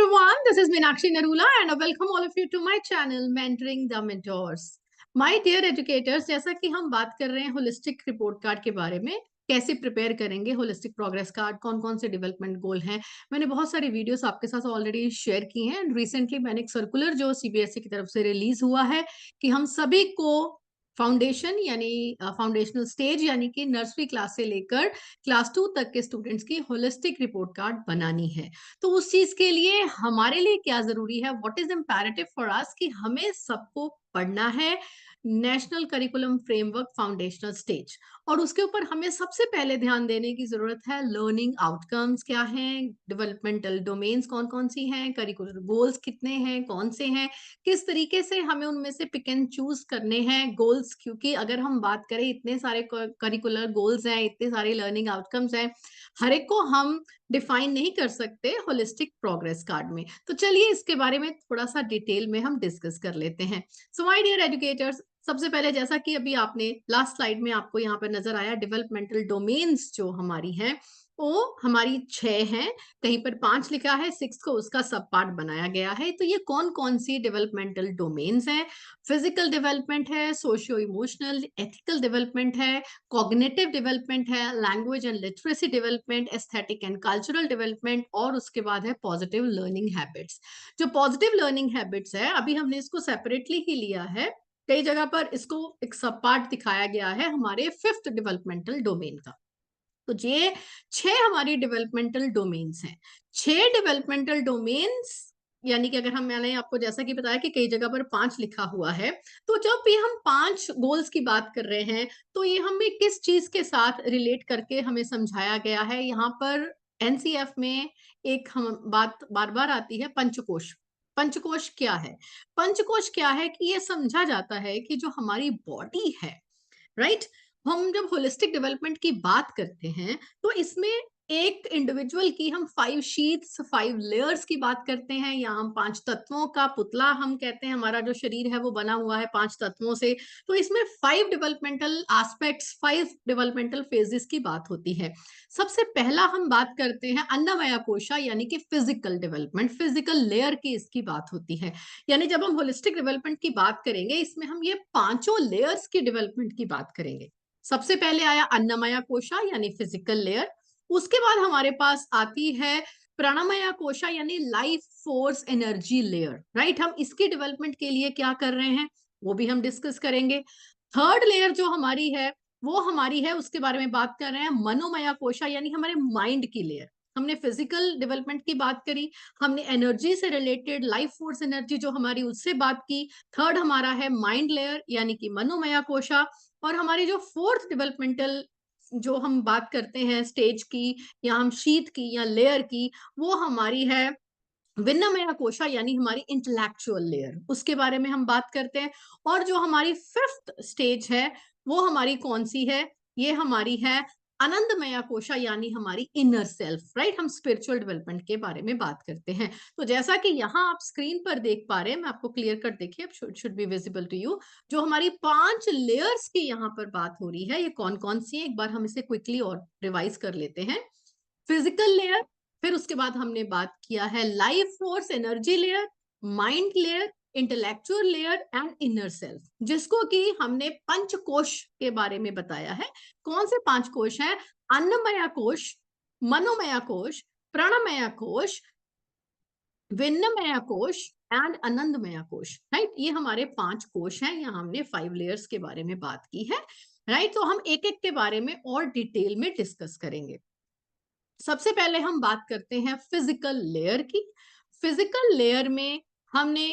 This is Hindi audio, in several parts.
everyone, this is Meenakshi Narula and I welcome all of you to my channel Mentoring the Mentors. My dear educators, जैसा कि हम बात कर रहे हैं होलिस्टिक रिपोर्ट कार्ड के बारे में, कैसे प्रिपेयर करेंगे होलिस्टिक प्रोग्रेस कार्ड, कौन कौन से डेवलपमेंट गोल हैं। मैंने बहुत सारी वीडियोस आपके साथ ऑलरेडी शेयर की हैं एंड रिसेंटली मैंने एक सर्कुलर जो सीबीएसई की तरफ से रिलीज हुआ है कि हम सभी को फाउंडेशन यानी फाउंडेशनल स्टेज यानी कि नर्सरी क्लास से लेकर क्लास 2 तक के स्टूडेंट्स की होलिस्टिक रिपोर्ट कार्ड बनानी है। तो उस चीज के लिए हमारे लिए क्या जरूरी है, what is imperative for us, कि हमें सबको पढ़ना है national curriculum framework foundational stage. और उसके ऊपर हमें सबसे पहले ध्यान देने की जरूरत है लर्निंग आउटकम्स क्या हैं, डेवलपमेंटल डोमेन्स कौन कौन सी हैं, करिकुलर गोल्स कितने हैं, कौन से हैं, किस तरीके से हमें उनमें से पिक एंड चूज करने हैं गोल्स। क्योंकि अगर हम बात करें इतने सारे करिकुलर गोल्स हैं, इतने सारे लर्निंग आउटकम्स हैं, हर एक को हम डिफाइन नहीं कर सकते होलिस्टिक प्रोग्रेस कार्ड में। तो चलिए इसके बारे में थोड़ा सा डिटेल में हम डिस्कस कर लेते हैं। सो माय डियर एजुकेटर्स, सबसे पहले जैसा कि अभी आपने लास्ट स्लाइड में आपको यहाँ पर नजर आया, डेवलपमेंटल डोमेन्स जो हमारी हैं वो हमारी 6 हैं, कहीं पर 5 लिखा है, 6 को उसका सब पार्ट बनाया गया है। तो ये कौन कौन सी डेवलपमेंटल डोमेन्स हैं? फिजिकल डेवलपमेंट है, सोशियो इमोशनल एथिकल डेवलपमेंट है, कॉग्निटिव डेवलपमेंट है, language and literacy development, aesthetic and cultural development, और उसके बाद है पॉजिटिव लर्निंग हैबिट्स। जो पॉजिटिव लर्निंग हैबिट्स है, अभी हमने इसको सेपरेटली ही लिया है, कई जगह पर इसको एक सब पार्ट दिखाया गया है हमारे 5th डेवलपमेंटल डोमेन का। तो ये 6 हमारी डेवलपमेंटल डोमेन्स हैं। 6 डेवलपमेंटल डोमेन्स यानी कि अगर हम, मैंने आपको जैसा कि बताया कि कई जगह पर 5 लिखा हुआ है, तो जब भी हम 5 गोल्स की बात कर रहे हैं तो ये हमें किस चीज के साथ रिलेट करके हमें समझाया गया है। यहाँ पर एनसीएफ में एक हम बात बार बार आती है, पंचकोश। पंचकोश क्या है? पंचकोश क्या है कि ये समझा जाता है कि जो हमारी बॉडी है, राइट, हम जब होलिस्टिक डेवलपमेंट की बात करते हैं तो इसमें एक इंडिविजुअल की हम 5 शीट्स 5 लेयर्स की बात करते हैं, या हम 5 तत्वों का पुतला हम कहते हैं, हमारा जो शरीर है वो बना हुआ है 5 तत्वों से। तो इसमें 5 डेवलपमेंटल एस्पेक्ट्स, 5 डेवलपमेंटल फेजेस की बात होती है। सबसे पहला हम बात करते हैं अन्नमया कोशा यानी कि फिजिकल डेवलपमेंट, फिजिकल लेयर की इसकी बात होती है। यानी जब हम होलिस्टिक डेवलपमेंट की बात करेंगे इसमें हम ये पांचों लेयर्स की डेवलपमेंट की बात करेंगे। सबसे पहले आया अन्नमया कोशा यानी फिजिकल लेयर, उसके बाद हमारे पास आती है प्राणमया कोशा यानी life force energy layer, right. हम इसकी डेवलपमेंट के लिए क्या कर रहे हैं वो भी हम डिस्कस करेंगे। थर्ड लेयर जो हमारी है वो हमारी है, उसके बारे में बात कर रहे हैं, मनोमया कोशा यानी हमारे माइंड की लेयर। हमने फिजिकल डेवलपमेंट की बात करी, हमने एनर्जी से रिलेटेड लाइफ फोर्स एनर्जी जो हमारी उससे बात की। थर्ड हमारा है माइंड लेयर यानी कि मनोमया कोशा। और हमारी जो फोर्थ डेवलपमेंटल जो हम बात करते हैं स्टेज की, या हम शीत की या लेयर की, वो हमारी है विन्नमया कोशा यानी हमारी इंटेलेक्चुअल लेयर, उसके बारे में हम बात करते हैं। और जो हमारी 5th स्टेज है वो हमारी कौन सी है? ये हमारी है आनंदमया कोशा यानी हमारी इनर सेल्फ, राइट। हम स्पिरिचुअल डेवलपमेंट के बारे में बात करते हैं। तो जैसा कि यहाँ आप स्क्रीन पर देख पा रहे हैं, मैं आपको क्लियर कर, देखिए should be visible to you, जो हमारी 5 लेयर्स की यहाँ पर बात हो रही है ये कौन कौन सी है, एक बार हम इसे क्विकली और रिवाइज कर लेते हैं। फिजिकल लेयर, फिर उसके बाद हमने बात किया है life force energy layer, mind layer, intellectual layer and inner self, जिसको कि हमने पंचकोश के बारे में बताया है। कौन से 5 कोश हैं? अन्नमया कोश, मनोमया कोश, प्राणमया कोश, विन्नमया कोश एंड आनंदमया कोश, राइट। ये हमारे 5 कोश हैं, यहाँ हमने 5 लेयर्स के बारे में बात की है, राइट। तो हम एक एक के बारे में और डिटेल में डिस्कस करेंगे। सबसे पहले हम बात करते हैं फिजिकल लेयर की। फिजिकल लेयर में हमने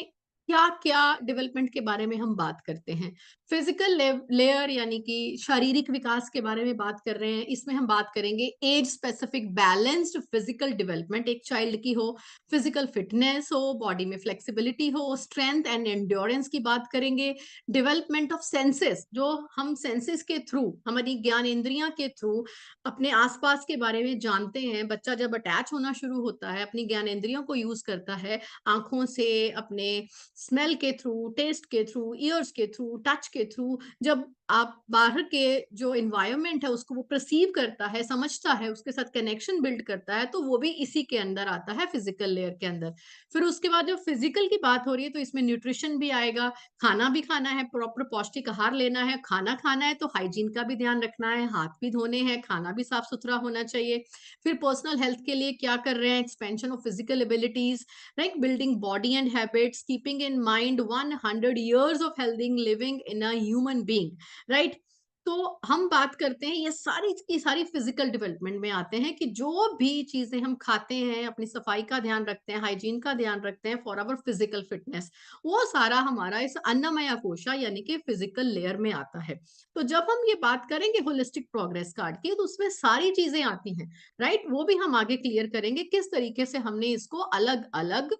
क्या क्या डेवलपमेंट के बारे में हम बात करते हैं। फिजिकल लेयर यानी कि शारीरिक विकास के बारे में बात कर रहे हैं। इसमें हम बात करेंगे as specific balanced physical development, एक चाइल्ड की हो, फिजिकल फिटनेस हो, बॉडी में फ्लेक्सिबिलिटी हो, स्ट्रेंथ एंड एंड्योरेंस की बात करेंगे। डेवलपमेंट ऑफ सेंसेस, जो हम सेंसेस के थ्रू, हमारी ज्ञान इंद्रियां के थ्रू अपने आसपास के बारे में जानते हैं। बच्चा जब अटैच होना शुरू होता है, अपनी ज्ञानेंद्रियों को यूज करता है, आंखों से, अपने स्मेल के थ्रू, टेस्ट के थ्रू, ईयर्स के थ्रू, टच के थ्रू, जब आप बाहर के जो एनवायरनमेंट है उसको वो परसीव करता है, समझता है, उसके साथ कनेक्शन बिल्ड करता है, तो वो भी इसी के अंदर आता है, फिजिकल लेयर के अंदर। फिर उसके बाद जब फिजिकल की बात हो रही है तो इसमें न्यूट्रिशन भी आएगा, खाना भी खाना है, प्रॉपर पौष्टिक आहार लेना है, खाना खाना है तो हाइजीन का भी ध्यान रखना है, हाथ भी धोने हैं, खाना भी साफ सुथरा होना चाहिए। फिर पर्सनल हेल्थ के लिए क्या कर रहे हैं, expansion of physical abilities, like building body and habits, keeping in mind 100 years of healthy living in a human being, right. तो हम बात करते हैं, ये सारी की सारी फिजिकल डेवलपमेंट में आते हैं कि जो भी चीजें हम खाते हैं, अपनी सफाई का ध्यान रखते हैं, हाइजीन का ध्यान रखते हैं फॉर आवर फिजिकल फिटनेस, वो सारा हमारा इस अन्नमय कोशा यानी कि फिजिकल लेयर में आता है। तो जब हम ये बात करेंगे होलिस्टिक प्रोग्रेस कार्ड की, तो उसमें सारी चीजें आती हैं, राइट। वो भी हम आगे क्लियर करेंगे किस तरीके से हमने इसको अलग अलग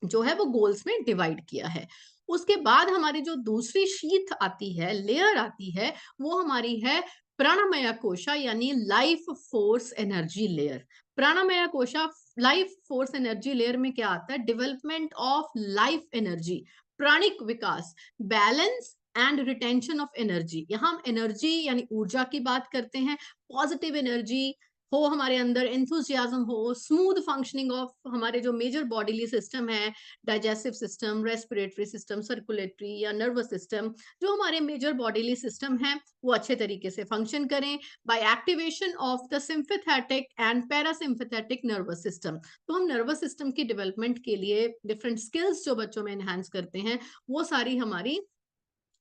जो है वो गोल्स में डिवाइड किया है। उसके बाद हमारी जो दूसरी शीथ आती है, लेयर आती है, वो हमारी है प्राणमय कोशा यानी लाइफ फोर्स एनर्जी लेयर। प्राणमय कोशा लाइफ फोर्स एनर्जी लेयर में क्या आता है, डेवलपमेंट ऑफ लाइफ एनर्जी, प्राणिक विकास, balance and retention of energy. यहाँ हम एनर्जी यानी ऊर्जा की बात करते हैं, पॉजिटिव एनर्जी हो हमारे अंदर, एंथुजियाज्म हो, स्मूथ फंक्शनिंग ऑफ हमारे जो मेजर बॉडीली सिस्टम है, digestive system, respiratory system, circulatory या नर्वस सिस्टम, जो हमारे मेजर बॉडीली सिस्टम है वो अच्छे तरीके से फंक्शन करें by activation of the sympathetic and parasympathetic nervous system. तो हम नर्वस सिस्टम की डेवलपमेंट के लिए डिफरेंट स्किल्स जो बच्चों में एनहांस करते हैं, वो सारी हमारी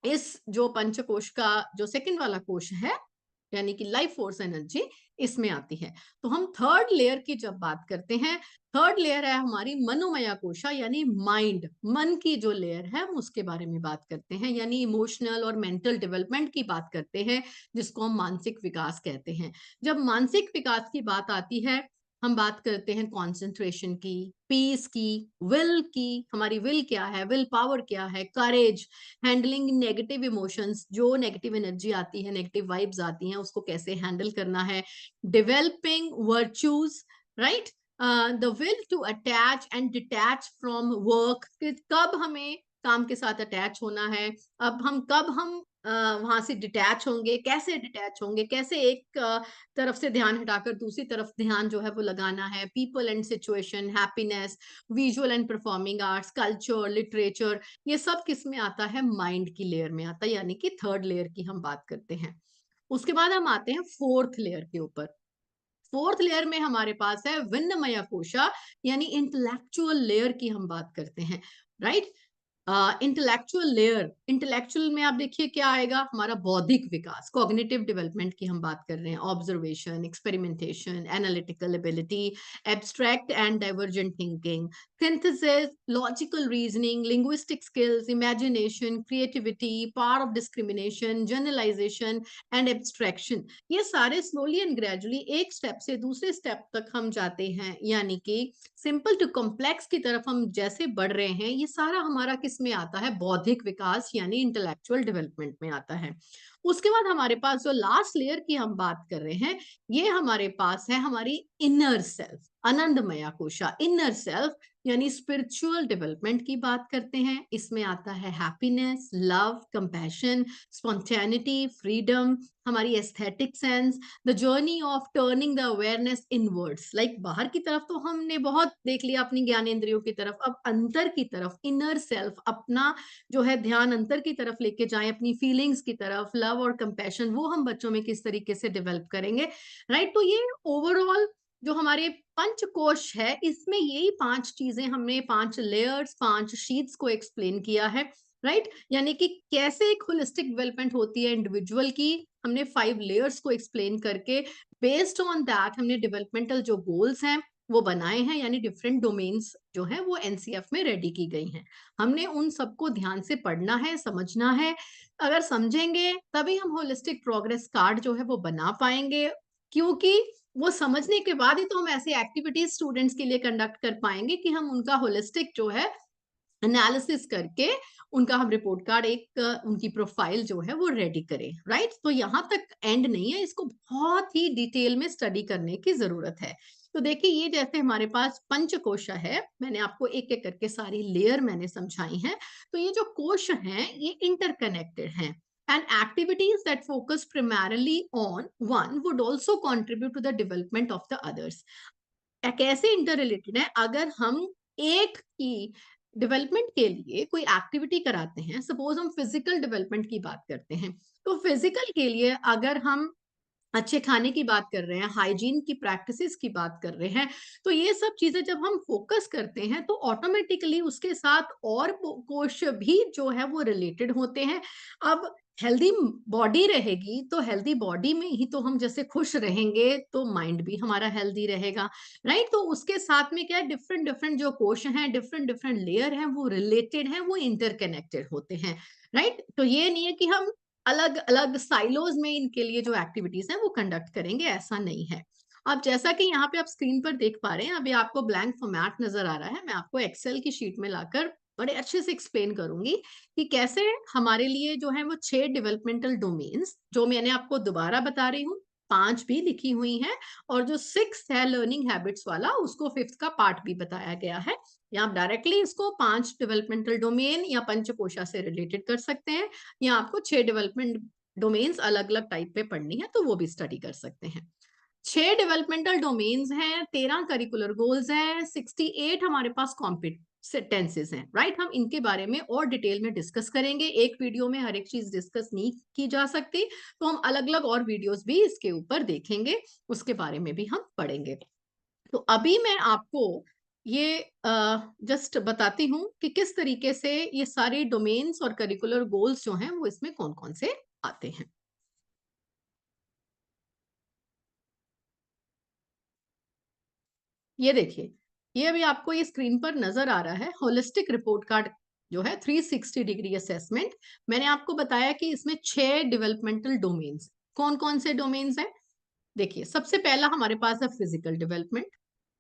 इस जो पंचकोश का जो सेकंड वाला कोश है यानी कि लाइफ फोर्स एनर्जी, इसमें आती है। तो हम थर्ड लेयर की जब बात करते हैं, थर्ड लेयर है हमारी मनोमया कोशा यानी माइंड, मन की जो लेयर है हम उसके बारे में बात करते हैं, यानी इमोशनल और मेंटल डेवलपमेंट की बात करते हैं, जिसको हम मानसिक विकास कहते हैं। जब मानसिक विकास की बात आती है, हम बात करते हैं कंसंट्रेशन की, पीस की, विल की, हमारी विल क्या है, विल पावर क्या है, करेज, हैंडलिंग नेगेटिव इमोशंस, जो नेगेटिव एनर्जी आती है, नेगेटिव वाइब्स आती हैं, उसको कैसे हैंडल करना है, developing virtues, right, the will to attach and detach from work, कब हमें काम के साथ अटैच होना है, अब हम कब हम वहां से डिटैच होंगे, कैसे डिटैच होंगे, कैसे एक तरफ से ध्यान हटाकर दूसरी तरफ ध्यान जो है वो लगाना है, people and situation, happiness, visual and performing arts, culture, literature, ये सब किस में आता है, माइंड की लेयर में आता है, यानी कि थर्ड लेयर की हम बात करते हैं। उसके बाद हम आते हैं फोर्थ लेयर के ऊपर। फोर्थ लेयर में हमारे पास है विन्नमय कोशा यानी इंटेलेक्चुअल लेयर की हम बात करते हैं, राइट। इंटेलेक्चुअल लेयर, इंटेलेक्चुअल में आप देखिए क्या आएगा, हमारा बौद्धिक विकास, कॉग्निटिव डेवलपमेंट की हम बात कर रहे हैं, observation, experimentation, analytical ability, abstract and divergent thinking, synthesis, logical reasoning, linguistic skills, imagination, creativity, power of discrimination, generalisation and abstraction. ये सारे स्लोली एंड ग्रेजुअली एक स्टेप से दूसरे स्टेप तक हम जाते हैं, यानी कि सिंपल टू कॉम्प्लेक्स की तरफ हम जैसे बढ़ रहे हैं, ये सारा हमारा किस में आता है, बौद्धिक विकास यानी इंटेलेक्चुअल डेवलपमेंट में आता है। उसके बाद हमारे पास जो लास्ट लेयर की हम बात कर रहे हैं, ये हमारे पास है हमारी इनर सेल्फ, आनंदमया कोशा, इनर सेल्फ यानी स्पिरिचुअल डेवलपमेंट की बात करते हैं। इसमें आता है happiness, love, compassion, spontaneity, freedom, हमारी aesthetic sense, the journey of turning the awareness inwards, like बाहर की तरफ तो हमने बहुत देख लिया अपनी ज्ञानेंद्रियों की तरफ, अब अंतर की तरफ, इनर सेल्फ, अपना जो है ध्यान अंतर की तरफ लेके जाएं, अपनी फीलिंग्स की तरफ, लव और कंपैशन, वो हम बच्चों में किस तरीके से डेवलप करेंगे, राइट। तो ये ओवरऑल जो हमारे पंचकोश है, इसमें यही 5 चीजें हमने, 5 लेयर्स, 5 शीट्स को एक्सप्लेन किया है, राइट। यानी कि कैसे एक होलिस्टिक डेवलपमेंट होती है इंडिविजुअल की, हमने 5 लेयर्स को एक्सप्लेन करके बेस्ड ऑन दैट हमने डेवलपमेंटल जो गोल्स हैं वो बनाए हैं, यानी डिफरेंट डोमेन्स जो है वो एनसीएफ में रेडी की गई हैं। हमने उन सबको ध्यान से पढ़ना है, समझना है। अगर समझेंगे तभी हम होलिस्टिक प्रोग्रेस कार्ड जो है वो बना पाएंगे, क्योंकि वो समझने के बाद ही तो हम ऐसे एक्टिविटीज स्टूडेंट्स के लिए कंडक्ट कर पाएंगे कि हम उनका होलिस्टिक जो है एनालिसिस करके उनका हम रिपोर्ट कार्ड, एक उनकी प्रोफाइल जो है वो रेडी करें, राइट। तो यहाँ तक एंड नहीं है, इसको बहुत ही डिटेल में स्टडी करने की जरूरत है। तो देखिए, ये जैसे हमारे पास पंचकोश है, मैंने आपको एक एक करके सारी लेयर मैंने समझाई हैं। तो ये जो कोश हैं ये इंटरकनेक्टेड हैं, and activities that focus primarily on one would also contribute to the development of the others. कैसे इंटर रिलेटेड है? अगर हम एक की डेवलपमेंट के लिए कोई एक्टिविटी कराते हैं, सपोज हम फिजिकल डेवलपमेंट की बात करते हैं, तो फिजिकल के लिए अगर हम अच्छे खाने की बात कर रहे हैं, हाइजीन की प्रैक्टिसेस की बात कर रहे हैं, तो ये सब चीजें जब हम फोकस करते हैं तो ऑटोमेटिकली उसके साथ और कोश भी जो है वो रिलेटेड होते हैं। अब हेल्दी बॉडी रहेगी तो हेल्दी बॉडी में ही तो हम जैसे खुश रहेंगे तो माइंड भी हमारा हेल्दी रहेगा, राइट? तो उसके साथ में क्या है, डिफरेंट डिफरेंट जो कोश हैं, डिफरेंट डिफरेंट लेयर हैं, वो रिलेटेड हैं, वो इंटरकनेक्टेड होते हैं, राइट? तो ये नहीं है कि हम अलग अलग साइलोज में इनके लिए जो एक्टिविटीज हैं वो कंडक्ट करेंगे, ऐसा नहीं है। अब जैसा कि यहाँ पे आप स्क्रीन पर देख पा रहे हैं, अभी आपको ब्लैंक फॉर्मेट नजर आ रहा है, मैं आपको एक्सेल की शीट में लाकर बड़े अच्छे से एक्सप्लेन करूंगी कि कैसे हमारे लिए जो है वो 6 डेवलपमेंटल डोमेन्स, जो मैंने आपको दोबारा बता रही हूँ, 5 भी लिखी हुई हैं, और जो 6 है लर्निंग हैबिट्स वाला, उसको 5th का पार्ट भी बताया गया है। या आप डायरेक्टली इसको 5 डेवलपमेंटल डोमेन या पंचकोशा से रिलेटेड कर सकते हैं, या आपको 6 डेवलपमेंट डोमेन्स अलग अलग टाइप पे पढ़नी है तो वो भी स्टडी कर सकते हैं। 6 डेवलपमेंटल डोमेन्स हैं, 13 करिकुलर गोल्स हैं, 68 हमारे पास कॉम्पिटेंसेस हैं, राइट? हम इनके बारे में और डिटेल में डिस्कस करेंगे, एक वीडियो में हर एक चीज डिस्कस नहीं की जा सकती, तो हम अलग अलग और वीडियोस भी इसके ऊपर देखेंगे, उसके बारे में भी हम पढ़ेंगे। तो अभी मैं आपको ये जस्ट बताती हूँ कि किस तरीके से ये सारे डोमेन्स और करिकुलर गोल्स जो हैं वो इसमें कौन कौन से आते हैं। ये देखिए, ये अभी आपको ये स्क्रीन पर नजर आ रहा है होलिस्टिक रिपोर्ट कार्ड जो है 360 डिग्री असेसमेंट। मैंने आपको बताया कि इसमें 6 डेवलपमेंटल डोमेन्स, कौन कौन से डोमेन्स हैं? देखिए, सबसे पहला हमारे पास है physical development,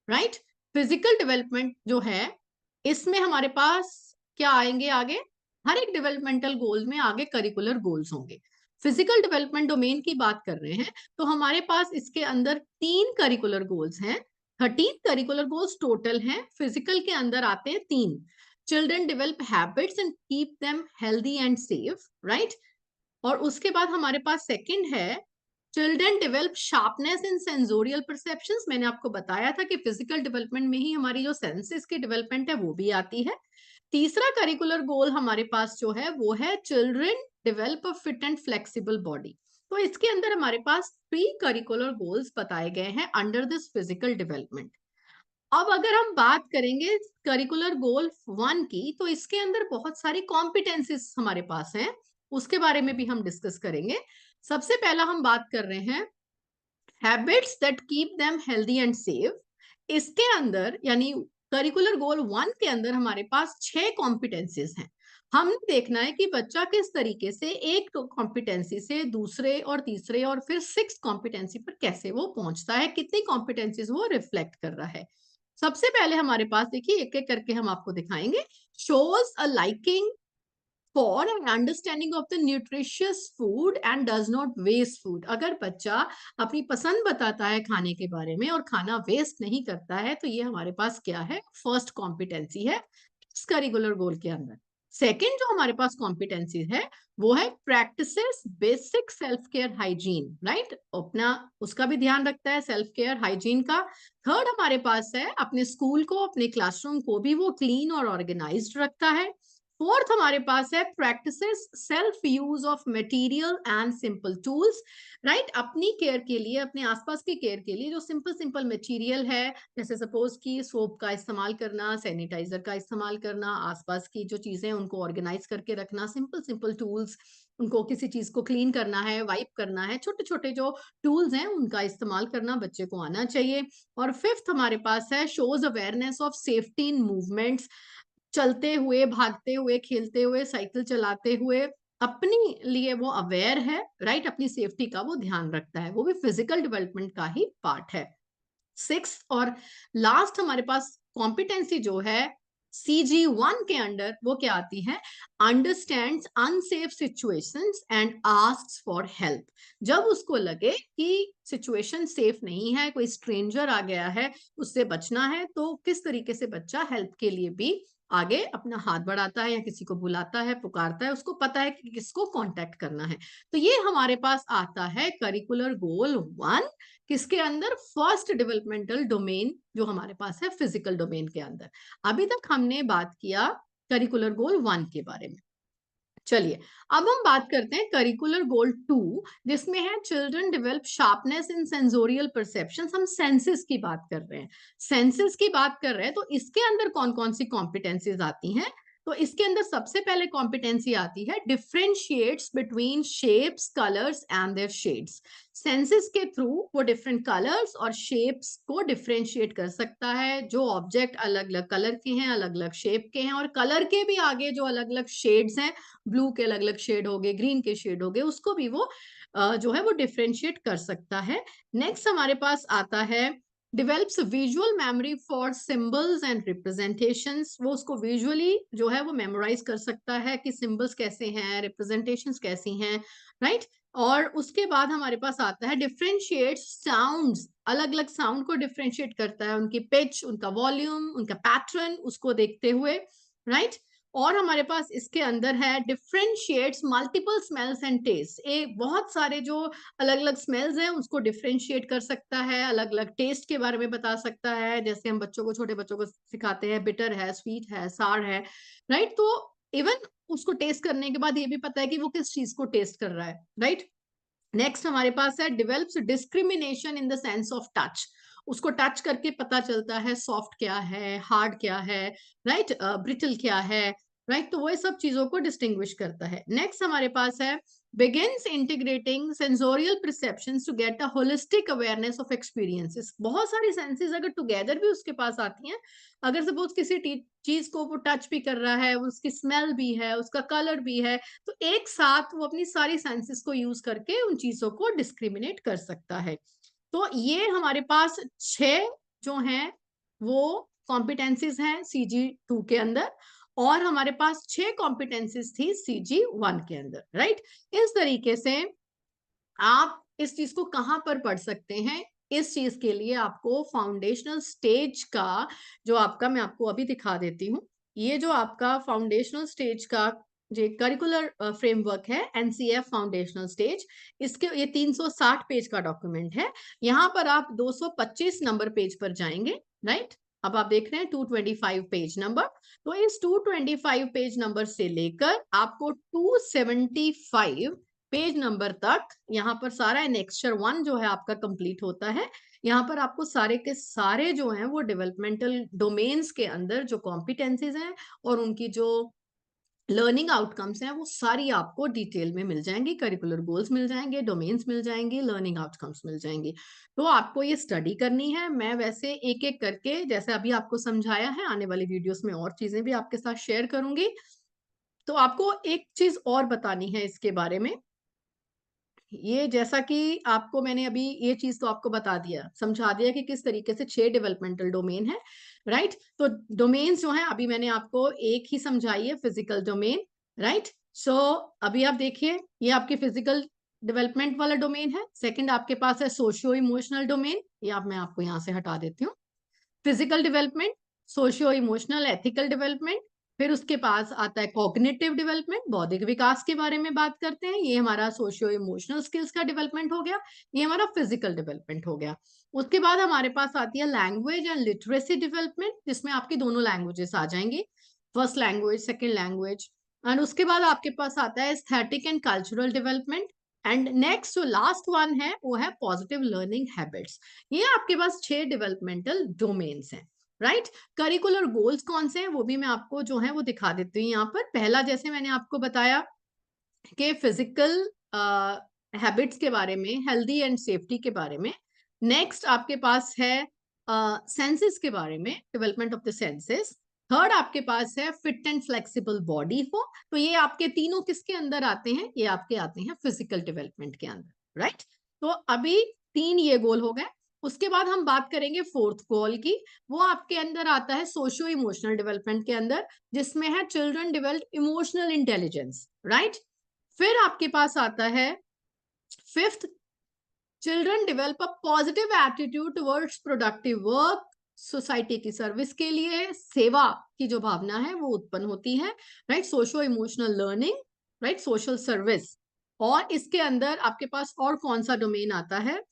right? Physical development जो है, इसमें हमारे पास क्या आएंगे आगे? हर एक डेवलपमेंटल गोल में आगे करिकुलर गोल्स होंगे। फिजिकल डेवलपमेंट डोमेन की बात कर रहे हैं तो हमारे पास इसके अंदर 3 करिकुलर गोल्स हैं, 13 करिकुलर गोल्स टोटल हैं। फिजिकल के अंदर आते हैं 3, children develop habits and keep them healthy and safe, right? और उसके बाद हमारे पास सेकंड है चिल्ड्रन डेवलप शार्पनेस इन सेंसोरियल परसेप्शंस। मैंने आपको बताया था कि फिजिकल डेवलपमेंट में ही हमारी जो सेंसेस की डेवलपमेंट है वो भी आती है। तीसरा करिकुलर गोल हमारे पास जो है वो है children develop a fit and flexible body. तो इसके अंदर हमारे पास 3 करिकुलर गोल्स बताए गए हैं अंडर दिस फिजिकल डेवलपमेंट। अब अगर हम बात करेंगे करिकुलर गोल 1 की, तो इसके अंदर बहुत सारी कॉम्पिटेंसीज हमारे पास हैं, उसके बारे में भी हम डिस्कस करेंगे। सबसे पहला हम बात कर रहे हैं habits that keep them healthy and safe. इसके अंदर यानी करिकुलर गोल 1 के अंदर हमारे पास 6 कॉम्पिटेंसीज हैं। हमने देखना है कि बच्चा किस तरीके से एक कॉम्पिटेंसी से दूसरे और तीसरे और फिर 6th कॉम्पिटेंसी पर कैसे वो पहुंचता है, कितनी कॉम्पिटेंसीज वो रिफ्लेक्ट कर रहा है। सबसे पहले हमारे पास देखिए, एक एक करके हम आपको दिखाएंगे। Shows a liking for and understanding of the nutritious food and does not waste food. अगर बच्चा अपनी पसंद बताता है खाने के बारे में और खाना वेस्ट नहीं करता है, तो ये हमारे पास क्या है? फर्स्ट कॉम्पिटेंसी है इस करिकुलर गोल के अंदर। सेकेंड जो हमारे पास कॉम्पिटेंसी है वो है practices basic self care hygiene, right? अपना उसका भी ध्यान रखता है, सेल्फ केयर हाइजीन का। थर्ड हमारे पास है अपने स्कूल को, अपने क्लासरूम को भी वो क्लीन और ऑर्गेनाइज्ड रखता है। फोर्थ हमारे पास है practices self use of material and simple tools, right? अपनी केयर के लिए, अपने आसपास की केयर के लिए जो सिंपल सिंपल मटेरियल है, जैसे सपोज कि सोप का इस्तेमाल करना, सैनिटाइजर का इस्तेमाल करना, आसपास की जो चीजें उनको ऑर्गेनाइज करके रखना, सिंपल सिंपल टूल्स, उनको किसी चीज को क्लीन करना है, वाइप करना है, छोटे छोटे जो टूल्स हैं उनका इस्तेमाल करना बच्चे को आना चाहिए। और फिफ्थ हमारे पास है shows awareness of safety in movements. चलते हुए, भागते हुए, खेलते हुए, साइकिल चलाते हुए अपनी लिए वो अवेयर है, राइट? अपनी सेफ्टी का वो ध्यान रखता है, वो भी फिजिकल डेवलपमेंट का ही पार्ट है। 6 और लास्ट हमारे पास कॉम्पिटेंसी जो है CG1 के अंडर, वो क्या आती है? Understands unsafe situations and asks for help. जब उसको लगे कि सिचुएशन सेफ नहीं है, कोई स्ट्रेंजर आ गया है, उससे बचना है, तो किस तरीके से बच्चा हेल्प के लिए भी आगे अपना हाथ बढ़ाता है या किसी को बुलाता है, पुकारता है, उसको पता है कि किसको कांटेक्ट करना है। तो ये हमारे पास आता है करिकुलर गोल 1, किसके अंदर, फर्स्ट डेवलपमेंटल डोमेन जो हमारे पास है फिजिकल डोमेन के अंदर। अभी तक हमने बात किया करिकुलर गोल 1 के बारे में। चलिए अब हम बात करते हैं करिकुलर गोल 2, जिसमें है चिल्ड्रन डेवलप शार्पनेस इन सेंसोरियल परसेप्शन। हम सेंसेस की बात कर रहे हैं, सेंसेस की बात कर रहे हैं, तो इसके अंदर कौन कौन सी कॉम्पिटेंसीज आती हैं? तो इसके अंदर सबसे पहले कॉम्पिटेंसी आती है differentiates between shapes, colours and their shades. Senses के थ्रू वो डिफरेंट कलर्स और शेप्स को डिफरेंशिएट कर सकता है। जो ऑब्जेक्ट अलग अलग कलर के हैं, अलग अलग शेप के हैं, और कलर के भी आगे जो अलग अलग शेड्स हैं, ब्लू के अलग अलग शेड हो गए, ग्रीन के शेड हो गए, उसको भी वो जो है वो डिफरेंशिएट कर सकता है। नेक्स्ट हमारे पास आता है develops visual memory for symbols and representations। वो उसको विजुअली जो है वो मेमोराइज कर सकता है कि सिंबल्स कैसे हैं, रिप्रेजेंटेशंस कैसी हैं, राइट। और उसके बाद हमारे पास आता है डिफरेंशिएट साउंड्स, अलग अलग साउंड को डिफरेंशिएट करता है, उनकी पिच, उनका वॉल्यूम, उनका पैटर्न, उसको देखते हुए, राइट। और हमारे पास इसके अंदर है differentiates multiple smells and taste. एक बहुत सारे जो अलग अलग स्मेल्स हैं उसको डिफरेंशिएट कर सकता है, अलग अलग टेस्ट के बारे में बता सकता है। जैसे हम बच्चों को, छोटे बच्चों को सिखाते हैं, बिटर है, स्वीट है, सार है, राइट। तो इवन उसको टेस्ट करने के बाद ये भी पता है कि वो किस चीज को टेस्ट कर रहा है, राइट। नेक्स्ट हमारे पास है develops discrimination in the sense of touch. उसको टच करके पता चलता है सॉफ्ट क्या है, हार्ड क्या है, राइट, ब्रिटल क्या है, राइट। तो वो सब चीजों को डिस्टिंग्विश करता है। नेक्स्ट हमारे पास है begins integrating sensorial perceptions to get a holistic awareness of experiences। बहुत सारी सेंसेस अगर टुगेदर भी उसके पास आती हैं, अगर सपोज किसी चीज को वो टच भी कर रहा है, उसकी स्मेल भी है, उसका कलर भी है, तो एक साथ वो अपनी सारी सेंसेस को यूज करके उन चीजों को डिस्क्रिमिनेट कर सकता है। तो ये हमारे पास 6 जो हैं वो कॉम्पिटेंसीज हैं CG2 के अंदर, और हमारे पास 6 कॉम्पिटेंसीज थी CG1 के अंदर, राइट। इस तरीके से आप इस चीज को कहां पर पढ़ सकते हैं? इस चीज के लिए आपको फाउंडेशनल स्टेज का जो आपका, मैं आपको अभी दिखा देती हूँ, ये जो आपका फाउंडेशनल स्टेज का जो करिकुलर फ्रेमवर्क है, NCF फाउंडेशनल स्टेज, इसके ये 360 पेज का डॉक्यूमेंट है। यहाँ पर आप 225 नंबर पेज पर जाएंगे, राइट। अब आप देख रहे हैं 225 पेज नंबर। तो इस 225 पेज नंबर से लेकर आपको 275 पेज नंबर तक यहाँ पर सारा एनेक्स्चर 1 जो है आपका कंप्लीट होता है। यहाँ पर आपको सारे के सारे जो हैं वो डेवलपमेंटल डोमेन्स के अंदर जो कॉम्पिटेंसीज हैं और उनकी जो लर्निंग आउटकम्स हैं वो सारी आपको डिटेल में मिल जाएंगी। करिकुलर गोल्स मिल जाएंगे, डोमेन्स मिल जाएंगे, लर्निंग आउटकम्स मिल जाएंगी। तो आपको ये स्टडी करनी है। मैं वैसे एक एक करके जैसे अभी आपको समझाया है, आने वाली वीडियोस में और चीजें भी आपके साथ शेयर करूंगी। तो आपको एक चीज और बतानी है इसके बारे में। ये जैसा कि आपको मैंने अभी ये चीज तो आपको बता दिया, समझा दिया कि किस तरीके से 6 डेवलपमेंटल डोमेन है, राइट। तो डोमेन्स जो है अभी मैंने आपको एक ही समझाई है, फिजिकल डोमेन, राइट। सो अभी आप देखिए, ये आपके फिजिकल डेवलपमेंट वाला डोमेन है। सेकंड आपके पास है सोशियो इमोशनल डोमेन, ये आप मैं आपको यहाँ से हटा देती हूँ। Physical development, socio emotional, ethical development, फिर उसके पास आता है कॉग्निटिव डेवलपमेंट, बौद्धिक विकास के बारे में बात करते हैं। ये हमारा सोशियो इमोशनल स्किल्स का डेवलपमेंट हो गया, ये हमारा फिजिकल डेवलपमेंट हो गया। उसके बाद हमारे पास आती है लैंग्वेज एंड लिटरेसी डेवलपमेंट, जिसमें आपकी दोनों लैंग्वेजेस आ जाएंगी, first language, second language. And उसके बाद आपके पास आता है aesthetic and cultural development. And next जो लास्ट वन है वो है पॉजिटिव लर्निंग हैबिट्स। ये आपके पास 6 डेवलपमेंटल डोमेन्स हैं, राइट। करिकुलर गोल्स कौन से हैं वो भी मैं आपको जो है वो दिखा देती हूँ यहाँ पर। पहला जैसे मैंने आपको बताया कि फिजिकल हैबिट्स के बारे में, हेल्दी एंड सेफ्टी के बारे में। नेक्स्ट आपके पास है सेंसेस के बारे में, development of the senses. Third आपके पास है फिट एंड फ्लेक्सिबल बॉडी हो। तो ये आपके तीनों किसके अंदर आते हैं? ये आपके आते हैं फिजिकल डेवलपमेंट के अंदर, राइट। तो अभी 3 ये गोल हो गए। उसके बाद हम बात करेंगे फोर्थ गोल की। वो आपके अंदर आता है सोशियो इमोशनल डेवलपमेंट के अंदर, जिसमें है children develop emotional intelligence, right. फिर आपके पास आता है fifth, children develop a positive attitude towards productive work, society की सर्विस के लिए सेवा की जो भावना है वो उत्पन्न होती है, right. Socio emotional learning, right, social service. और इसके अंदर आपके पास और कौन सा डोमेन आता है?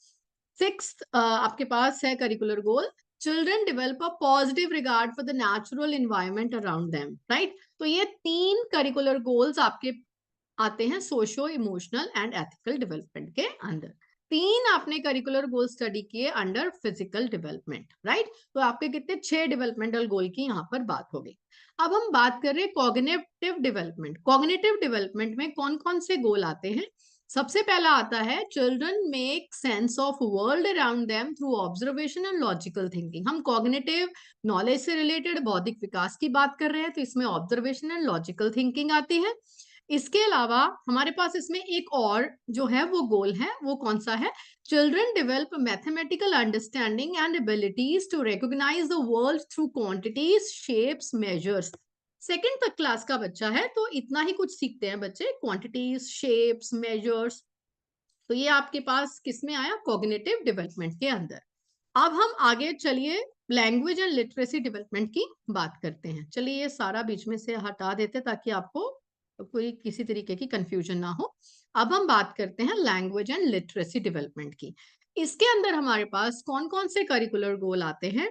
सिक्स्थ आपके पास है curricular goal, children develop a positive regard for the natural environment around them, right. तो ये 3 करिकुलर गोल्स आपके आते हैं socio emotional and ethical development के अंदर। 3 आपने करिकुलर गोल स्टडी किए अंडर फिजिकल डेवलपमेंट, राइट। तो आपके कितने 6 डेवलपमेंटल गोल की यहाँ पर बात हो गई। अब हम बात कर रहे हैं कॉग्निटिव डेवलपमेंट। कॉग्निटिव डेवलपमेंट में कौन कौन से गोल आते हैं? सबसे पहला आता है children make sense of world around them through observation and logical thinking. हम कॉग्निटिव नॉलेज से रिलेटेड बौद्धिक विकास की बात कर रहे हैं, तो इसमें ऑब्जर्वेशन एंड लॉजिकल थिंकिंग आती है। इसके अलावा हमारे पास इसमें एक और जो है वो गोल है, वो कौन सा है? Children develop mathematical understanding and abilities to recognise the world through quantities, shapes, measures. Second तक क्लास का बच्चा है तो इतना ही कुछ सीखते हैं बच्चे, क्वांटिटीज, शेप्स, मेजर्स। तो ये आपके पास किस में आया? कॉग्निटिव डेवलपमेंट के अंदर। अब हम आगे चलिए लैंग्वेज एंड लिटरेसी डेवलपमेंट की बात करते हैं। चलिए ये सारा बीच में से हटा देते ताकि आपको कोई किसी तरीके की कंफ्यूजन ना हो। अब हम बात करते हैं लैंग्वेज एंड लिटरेसी डेवलपमेंट की। इसके अंदर हमारे पास कौन कौन से करिकुलर गोल आते हैं?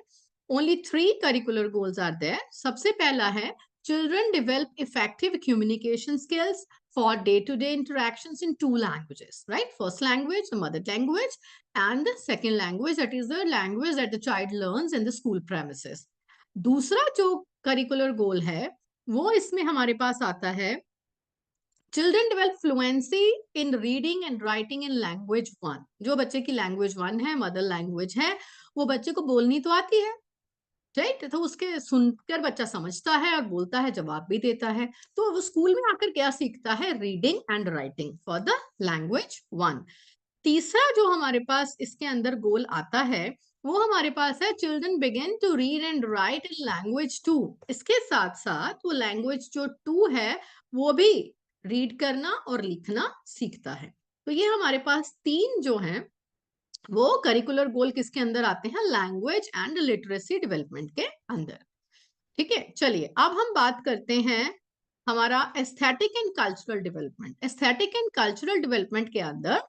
Only 3 curricular goals are there. सबसे पहला है children develop effective communication skills for day-to-day interactions in 2 languages, right? First language, the mother language, and the second language, that is the language that the child learns in the school premises. दूसरा जो करिकुलर गोल है वो इसमें हमारे पास आता है children develop fluency in reading and writing in language 1। जो बच्चे की लैंग्वेज 1 है, मदर लैंग्वेज है, वो बच्चे को बोलनी तो आती है, राइट। तो उसके सुनकर बच्चा समझता है और बोलता है, जवाब भी देता है। तो वो स्कूल में आकर क्या सीखता है? Reading and writing for the language 1। तीसरा जो हमारे पास इसके अंदर गोल आता है वो हमारे पास है children begin to read and write in language 2। इसके साथ साथ वो लैंग्वेज जो 2 है वो भी रीड करना और लिखना सीखता है। तो ये हमारे पास 3 जो हैं वो करिकुलर गोल किसके अंदर आते हैं? लैंग्वेज एंड लिटरेसी डेवलपमेंट के अंदर। ठीक है, चलिए अब हम बात करते हैं हमारा aesthetic and cultural development. Aesthetic and cultural development के अंदर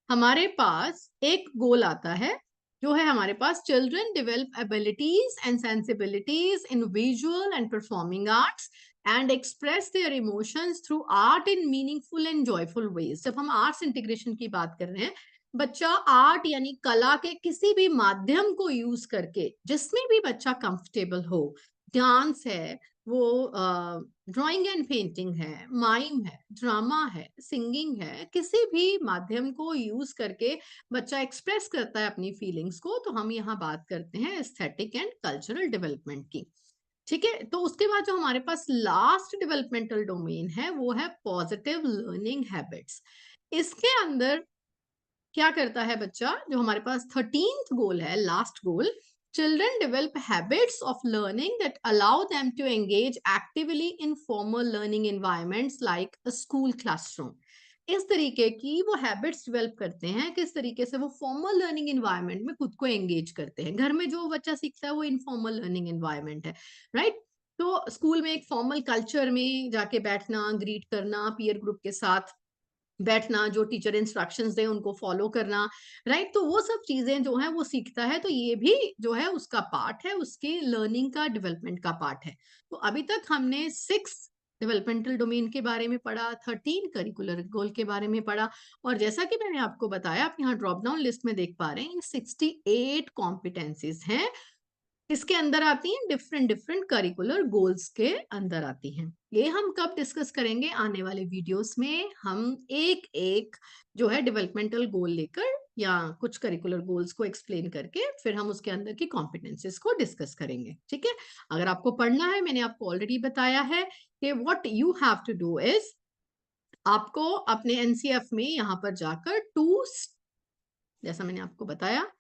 हमारे पास एक गोल आता है जो है हमारे पास children develop abilities and sensibilities in visual and performing arts and express their emotions through art in meaningful and joyful ways. जब हम आर्ट्स इंटीग्रेशन की बात कर रहे हैं, बच्चा आर्ट यानी कला के किसी भी माध्यम को यूज करके जिसमें भी बच्चा कंफर्टेबल हो, डांस है, वो ड्राइंग एंड पेंटिंग है, माइम है, ड्रामा है, सिंगिंग है, किसी भी माध्यम को यूज करके बच्चा एक्सप्रेस करता है अपनी फीलिंग्स को, तो हम यहाँ बात करते हैं एस्थेटिक एंड कल्चरल डेवलपमेंट की। ठीक है, तो उसके बाद जो हमारे पास लास्ट डेवलपमेंटल डोमेन है वो है पॉजिटिव लर्निंग हैबिट्स। इसके अंदर क्या करता है बच्चा? जो हमारे पास 13th गोल है, last goal, children develop habits of learning that allow them to engage actively in formal learning environments like a school classroom. इस तरीके की वो हैबिट्स डेवलप करते हैं, किस तरीके से वो फॉर्मल लर्निंग एनवायरनमेंट में खुद को एंगेज करते हैं। घर में जो बच्चा सीखता है वो इनफॉर्मल लर्निंग एनवायरनमेंट है, राइट। तो स्कूल में एक फॉर्मल कल्चर में जाके बैठना, ग्रीट करना, पीयर ग्रुप के साथ बैठना, जो टीचर इंस्ट्रक्शंस दे उनको फॉलो करना, राइट। तो वो सब चीजें जो है वो सीखता है, तो ये भी जो है उसका पार्ट है, उसकी लर्निंग का, डेवलपमेंट का पार्ट है। तो अभी तक हमने 6 डेवलपमेंटल डोमेन के बारे में पढ़ा, 13 करिकुलर गोल के बारे में पढ़ा, और जैसा कि मैंने आपको बताया, आप यहाँ ड्रॉप डाउन लिस्ट में देख पा रहे हैं 68 कॉम्पिटेंसीज हैं। इसके अंदर आती हैं डिफरेंट डिफरेंट करिकुलर गोल्स के अंदर आती हैं। ये हम कब डिस्कस करेंगे? आने वाले वीडियोस में हम एक एक जो है डेवलपमेंटल गोल लेकर या कुछ करिकुलर गोल्स को एक्सप्लेन करके फिर हम उसके अंदर की कॉम्पिटेंसीज को डिस्कस करेंगे। ठीक है, अगर आपको पढ़ना है, मैंने आपको ऑलरेडी बताया है कि what you have to do is, आपको अपने एनसीएफ में यहाँ पर जाकर जैसा मैंने आपको बताया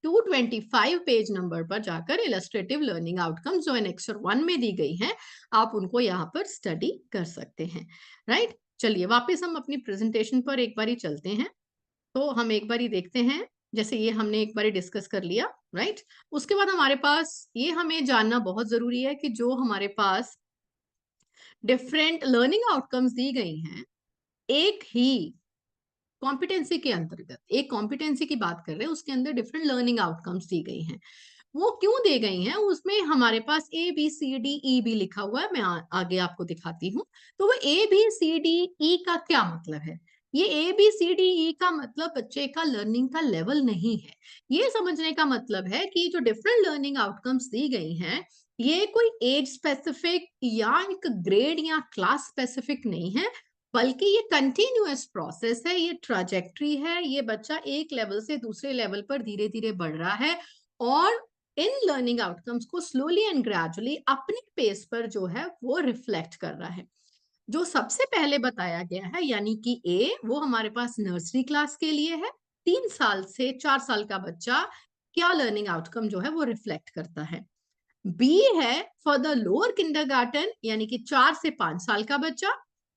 225 पेज नंबर पर जाकर इलस्ट्रेटिव लर्निंग आउटकम्स जो एनेक्सर 1 में दी गई हैं, आप उनको यहाँ पर स्टडी कर सकते हैं, राइट। चलिए वापस हम अपनी प्रेजेंटेशन पर एक बारी चलते हैं। तो हम एक बारी देखते हैं जैसे ये हमने एक बार डिस्कस कर लिया, राइट। उसके बाद हमारे पास ये हमें जानना बहुत जरूरी है कि जो हमारे पास डिफरेंट लर्निंग आउटकम्स दी गई हैं एक ही कॉम्पिटेंसी के अंतर्गत, एक कॉम्पिटेंसी की बात कर रहे हैं, उसके अंदर डिफरेंट लर्निंग आउटकम्स दी गई हैं। वो क्यों दे गई हैं, उसमें हमारे पास A B C D E भी लिखा हुआ है, मैं आगे आपको दिखाती हूँ। तो वो A B C D E का क्या मतलब है? ये A B C D E का मतलब बच्चे का लर्निंग का लेवल नहीं है। ये समझने का मतलब है कि जो डिफरेंट लर्निंग आउटकम्स दी गई हैं, ये कोई एज स्पेसिफिक या एक ग्रेड या क्लास स्पेसिफिक नहीं है, बल्कि ये कंटिन्यूअस प्रोसेस है, ये ट्राजेक्ट्री है, ये बच्चा एक लेवल से दूसरे लेवल पर धीरे धीरे बढ़ रहा है और इन लर्निंग आउटकम्स को स्लोली एंड ग्रेजुअली अपने पेस पर जो है वो रिफ्लेक्ट कर रहा है। जो सबसे पहले बताया गया है यानी कि ए, वो हमारे पास नर्सरी क्लास के लिए है। 3 साल से 4 साल का बच्चा क्या लर्निंग आउटकम जो है वो रिफ्लेक्ट करता है। बी है फॉर द लोअर किंडरगार्टन यानी कि 4 से 5 साल का बच्चा।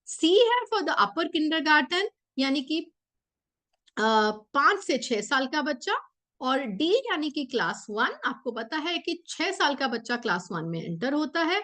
सी है फॉर द अपर किंडरगार्टन यानी कि 5 से 6 साल का बच्चा। और डी यानी कि क्लास 1, आपको पता है कि 6 साल का बच्चा क्लास 1 में एंटर होता है।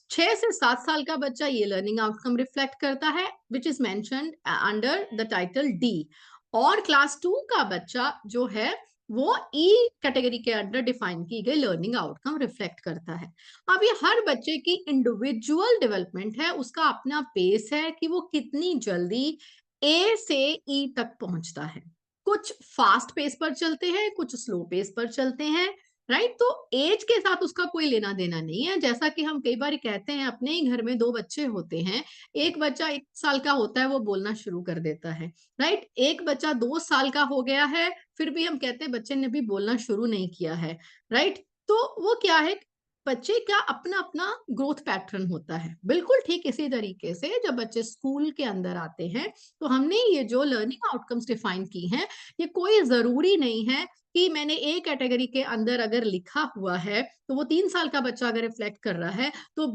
6 से 7 साल का बच्चा ये लर्निंग आउटकम रिफ्लेक्ट करता है, which is mentioned under the title D. और क्लास 2 का बच्चा जो है वो ई कैटेगरी के अंडर डिफाइन की गई लर्निंग आउटकम रिफ्लेक्ट करता है। अब ये हर बच्चे की इंडिविजुअल डेवलपमेंट है, उसका अपना पेस है कि वो कितनी जल्दी ए से ई तक पहुंचता है। कुछ फास्ट पेस पर चलते हैं, कुछ स्लो पेस पर चलते हैं, राइट। तो एज के साथ उसका कोई लेना देना नहीं है। जैसा कि हम कई बार कहते हैं, अपने ही घर में 2 बच्चे होते हैं, एक बच्चा 1 साल का होता है, वो बोलना शुरू कर देता है, राइट। एक बच्चा 2 साल का हो गया है, फिर भी हम कहते हैं बच्चे ने भी बोलना शुरू नहीं किया है, राइट। तो वो क्या है, बच्चे का अपना अपना ग्रोथ पैटर्न होता है। बिल्कुल ठीक इसी तरीके से जब बच्चे स्कूल के अंदर आते हैं, तो हमने ये जो लर्निंग आउटकम्स डिफाइन की हैं, ये कोई जरूरी नहीं है कि मैंने ए कैटेगरी के अंदर अगर लिखा हुआ है तो वो 3 साल का बच्चा अगर रिफ्लेक्ट कर रहा है, तो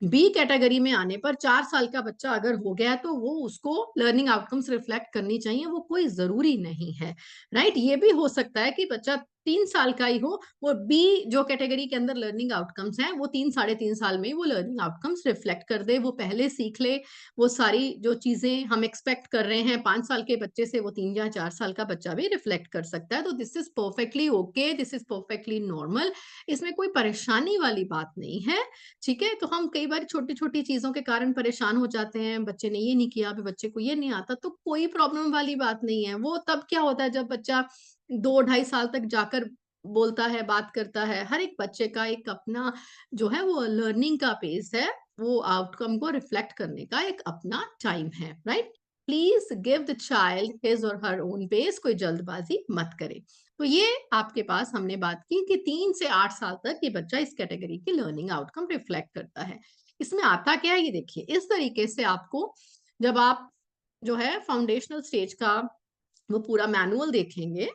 बी कैटेगरी में आने पर 4 साल का बच्चा अगर हो गया तो वो उसको लर्निंग आउटकम्स रिफ्लेक्ट करनी चाहिए, वो कोई जरूरी नहीं है, राइट। ये भी हो सकता है कि बच्चा 3 साल का ही हो, वो बी जो कैटेगरी के अंदर लर्निंग आउटकम्स हैं वो 3 साढ़े 3 साल में वो लर्निंग आउटकम्स रिफ्लेक्ट कर दे, वो पहले सीख ले वो सारी जो चीजें हम एक्सपेक्ट कर रहे हैं 5 साल के बच्चे से, वो 3 या 4 साल का बच्चा भी रिफ्लेक्ट कर सकता है। तो this is perfectly okay, this is perfectly normal, इसमें कोई परेशानी वाली बात नहीं है, ठीक है। तो हम कई बार छोटी छोटी चीजों के कारण परेशान हो जाते हैं, बच्चे ने ये नहीं किया, अभी बच्चे को ये नहीं आता, तो कोई प्रॉब्लम वाली बात नहीं है। वो तब क्या होता है जब बच्चा 2 ढाई साल तक जाकर बोलता है, बात करता है। हर एक बच्चे का एक अपना जो है वो लर्निंग का पेस है, वो आउटकम को रिफ्लेक्ट करने का एक अपना टाइम है, right. Please give the child his और हर ओन पेस, कोई जल्दबाजी मत करे। तो ये आपके पास हमने बात की कि 3 से 8 साल तक ये बच्चा इस कैटेगरी की लर्निंग आउटकम रिफ्लेक्ट करता है। इसमें आता क्या है ये देखिए, इस तरीके से आपको जब आप जो है फाउंडेशनल स्टेज का वो पूरा मैनुअल देखेंगे,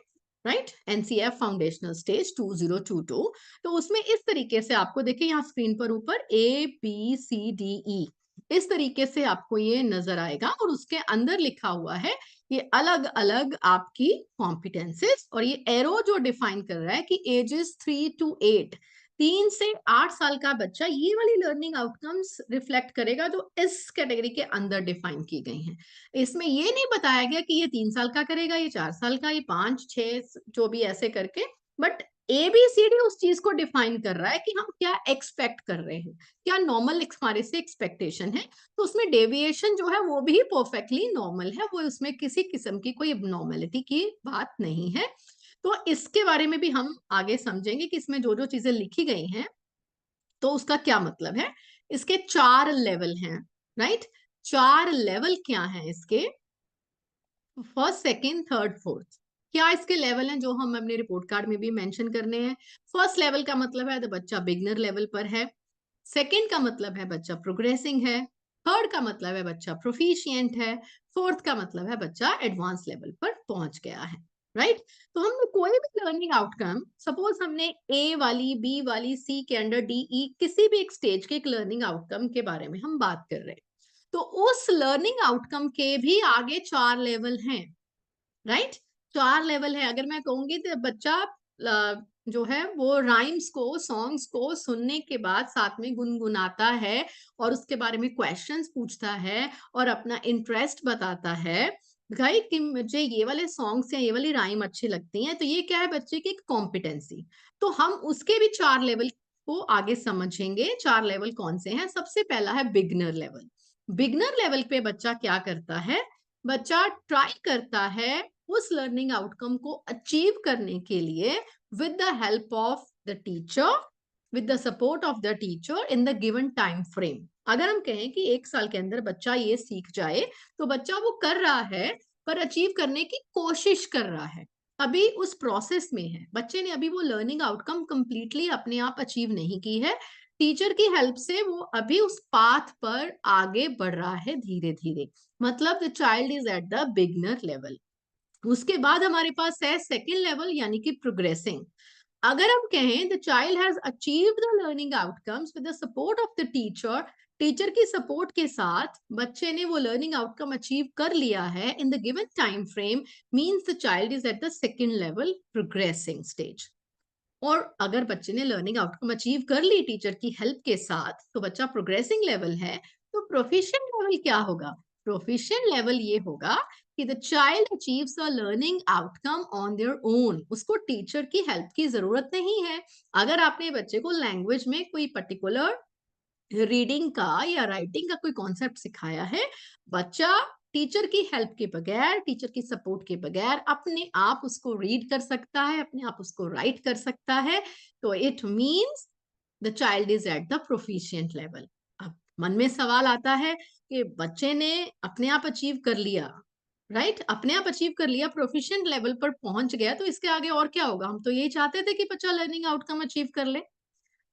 राइट, एनसीएफ फाउंडेशनल स्टेज 2022, तो उसमें इस तरीके से आपको देखिए यहाँ स्क्रीन पर ऊपर A B C D E इस तरीके से आपको ये नजर आएगा और उसके अंदर लिखा हुआ है ये अलग अलग आपकी कॉम्पिटेंसेस, और ये एरो जो डिफाइन कर रहा है कि एजेस 3 to 8, 3 से 8 साल का बच्चा ये वाली लर्निंग आउटकम्स रिफ्लेक्ट करेगा जो इस कैटेगरी के अंदर डिफाइन की गई हैं। इसमें ये नहीं बताया गया कि ये 3 साल का करेगा, ये 4 साल का, ये 5 6 जो भी ऐसे करके, बट एबीसीडी उस चीज को डिफाइन कर रहा है कि हम क्या एक्सपेक्ट कर रहे हैं, क्या नॉर्मल हमारे से एक्सपेक्टेशन है। तो उसमें डेविएशन जो है वो भी परफेक्टली नॉर्मल है, वो उसमें किसी किस्म की कोई एबनॉर्मेलिटी की बात नहीं है। तो इसके बारे में भी हम आगे समझेंगे कि इसमें जो जो चीजें लिखी गई हैं तो उसका क्या मतलब है। इसके 4 लेवल हैं, राइट। 4 लेवल क्या है इसके, फर्स्ट सेकंड थर्ड फोर्थ, क्या इसके लेवल हैं जो हम अपने रिपोर्ट कार्ड में भी मेंशन करने हैं। फर्स्ट लेवल का मतलब है तो बच्चा बिगनर लेवल पर है। सेकंड का मतलब है बच्चा प्रोग्रेसिंग है। थर्ड का मतलब है बच्चा प्रोफिशिएंट है। फोर्थ का मतलब है बच्चा एडवांस लेवल पर पहुंच गया है, राइट। तो हमने कोई भी लर्निंग आउटकम, सपोज हमने ए वाली, बी वाली, सी के अंडर डी ई किसी भी एक स्टेज के एक लर्निंग आउटकम के बारे में हम बात कर रहे हैं, तो उस लर्निंग आउटकम के भी आगे 4 लेवल हैं, राइट। 4 लेवल है। अगर मैं कहूंगी तो बच्चा जो है वो राइम्स को, सॉन्ग्स को सुनने के बाद साथ में गुनगुनाता है और उसके बारे में क्वेश्चंस पूछता है और अपना इंटरेस्ट बताता है भाई कि मुझे ये वाले सॉन्ग्स या ये वाली राइम अच्छी लगती हैं, तो ये क्या है बच्चे की एक कॉम्पिटेंसी। तो हम उसके भी 4 लेवल को आगे समझेंगे। 4 लेवल कौन से हैं? सबसे पहला है बिगनर लेवल। बिगनर लेवल पे बच्चा क्या करता है? बच्चा ट्राई करता है उस लर्निंग आउटकम को अचीव करने के लिए with the help of the teacher, with the support of the teacher in the given time frame। अगर हम कहें कि 1 साल के अंदर बच्चा ये सीख जाए, तो बच्चा वो कर रहा है, पर अचीव करने की कोशिश कर रहा है, अभी उस प्रोसेस में है। बच्चे ने अभी वो लर्निंग आउटकम कंप्लीटली अपने आप अचीव नहीं की है, टीचर की हेल्प से वो अभी उस पाथ पर आगे बढ़ रहा है धीरे धीरे। मतलब the child is at the beginner level. उसके बाद हमारे पास है सेकेंड लेवल, यानी कि प्रोग्रेसिंग। अगर हम कहें the child has achieved the learning outcomes with the support of the teacher, teacher की सपोर्ट के साथ बच्चे ने वो लर्निंग आउटकम अचीव कर लिया है in the given time frame, means the child is at the second level, progressing stage. और अगर बच्चे ने लर्निंग आउटकम अचीव कर ली टीचर की हेल्प के साथ, तो बच्चा प्रोग्रेसिंग लेवल है। तो प्रोफिशिएंट लेवल क्या होगा? प्रोफिशिएंट लेवल ये होगा कि the child achieves a learning outcome on their own. उसको टीचर की हेल्प की जरूरत नहीं है। अगर आपने बच्चे को लैंग्वेज में कोई पर्टिकुलर रीडिंग का या राइटिंग का कोई कॉन्सेप्ट सिखाया है, बच्चा टीचर की हेल्प के बगैर, टीचर की सपोर्ट के बगैर अपने आप उसको रीड कर सकता है, अपने आप उसको राइट कर सकता है। तो it means the child is at the proficient level. अब मन में सवाल आता है कि बच्चे ने अपने आप अचीव कर लिया, राइट, अपने आप अचीव कर लिया, प्रोफिशिएंट लेवल पर पहुंच गया, तो इसके आगे और क्या होगा? हम तो यही चाहते थे कि बच्चा लर्निंग आउटकम अचीव कर ले।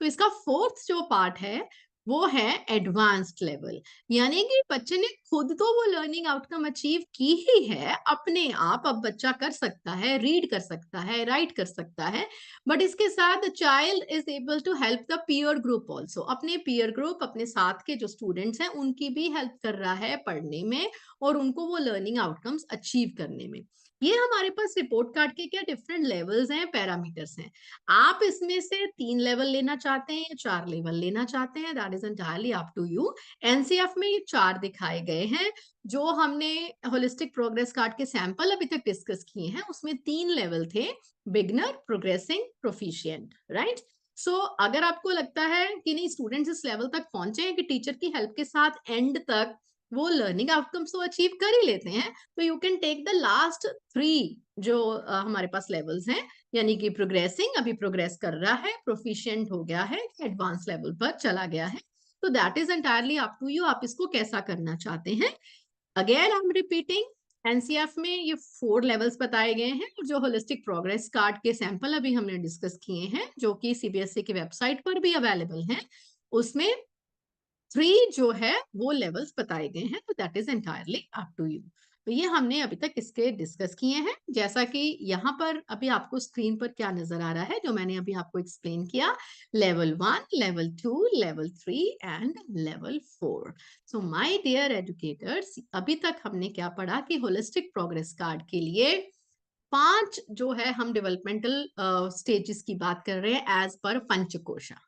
तो इसका फोर्थ जो पार्ट है वो है एडवांस्ड लेवल। यानी कि बच्चे ने खुद तो वो लर्निंग आउटकम अचीव की ही है अपने आप। अब बच्चा कर सकता है, रीड कर सकता है, राइट कर सकता है, बट इसके साथ the child is able to help the peer group also. अपने पीयर ग्रुप, अपने साथ के जो स्टूडेंट्स हैं उनकी भी हेल्प कर रहा है पढ़ने में और उनको वो लर्निंग आउटकम्स अचीव करने में। ये हमारे पास रिपोर्ट कार्ड के क्या डिफरेंट लेवल्स हैं, पैरामीटर्स हैं। आप इसमें से 3 लेवल लेना चाहते हैं या 4 लेवल लेना चाहते हैं, that is entirely up to you. NCF में ये 4 दिखाए गए हैं। जो हमने होलिस्टिक प्रोग्रेस कार्ड के सैंपल अभी तक डिस्कस किए हैं उसमें 3 लेवल थे, beginner, progressing, proficient, right. So अगर आपको लगता है कि नहीं स्टूडेंट्स इस लेवल तक पहुंचे हैं कि टीचर की हेल्प के साथ एंड तक वो लर्निंग आउटकम्स तो अचीव कर ही लेते हैं, तो you can take the last 3 जो हमारे पास लेवल्स हैं। यानी कि प्रोग्रेसिंग अभी प्रोग्रेस कर रहा है, प्रोफिशिएंट हो गया है, एडवांस लेवल पर चला गया है। तो that is entirely up to you, आप इसको कैसा करना चाहते हैं। Again I am repeating, NCF में ये 4 लेवल्स बताए गए हैं और जो होलिस्टिक प्रोग्रेस कार्ड के सैंपल अभी हमने डिस्कस किए हैं जो कि सीबीएसई की वेबसाइट पर भी अवेलेबल हैं, उसमें 3 जो है वो लेवल्स बताए गए हैं। तो that is entirely up to you. तो ये हमने अभी तक इसके डिस्कस किए हैं। जैसा कि यहाँ पर अभी आपको स्क्रीन पर क्या नजर आ रहा है जो मैंने अभी आपको एक्सप्लेन किया, level 1, level 2, level 3 and level 4। So my dear educators, अभी तक हमने क्या पढ़ा कि होलिस्टिक प्रोग्रेस कार्ड के लिए 5 जो है हम डेवलपमेंटल स्टेजेस की बात कर रहे हैं एज पर पंचकोशा।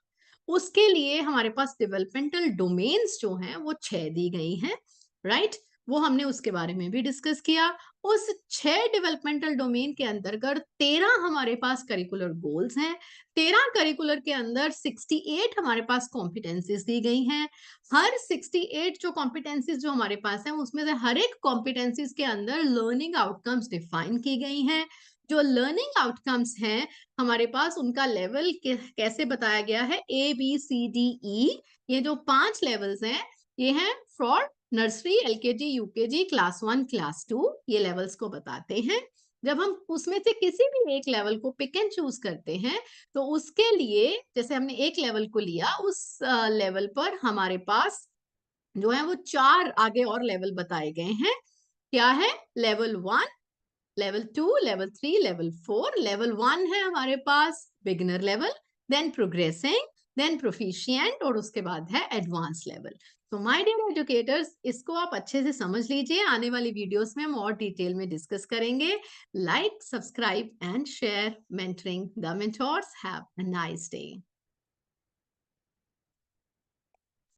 उसके लिए हमारे पास डेवलपमेंटल डोमेन्स जो हैं वो 6 दी गई हैं, राइट। वो हमने उसके बारे में भी डिस्कस किया। उस 6 डेवलपमेंटल डोमेन के अंतर्गत 13 हमारे पास करिकुलर गोल्स हैं। 13 करिकुलर के अंदर 68 हमारे पास कॉम्पिटेंसीज दी गई हैं। हर 68 जो कॉम्पिटेंसीज जो हमारे पास है उसमें से हर एक कॉम्पिटेंसीज के अंदर लर्निंग आउटकम्स डिफाइन की गई हैं। जो लर्निंग आउटकम्स हैं हमारे पास उनका लेवल कैसे बताया गया है, A B C D E. ये जो 5 लेवल्स हैं ये हैं for nursery, LKG, UKG, class 1, class 2, ये लेवल्स को बताते हैं। जब हम उसमें से किसी भी एक लेवल को पिक एंड चूज करते हैं तो उसके लिए जैसे हमने एक लेवल को लिया, उस लेवल पर हमारे पास जो है वो 4 आगे और लेवल बताए गए हैं। क्या है? Level 1, level 2, level 3, level 4। Level 1 है हमारे पास beginner level, then progressing, then proficient और उसके बाद है एडवांस लेवल। तो माय डियर एजुकेटर्स, इसको आप अच्छे से समझ लीजिए। आने वाली वीडियोस में हम और डिटेल में डिस्कस करेंगे। Like, subscribe and share. Mentoring the mentors. Have a nice day.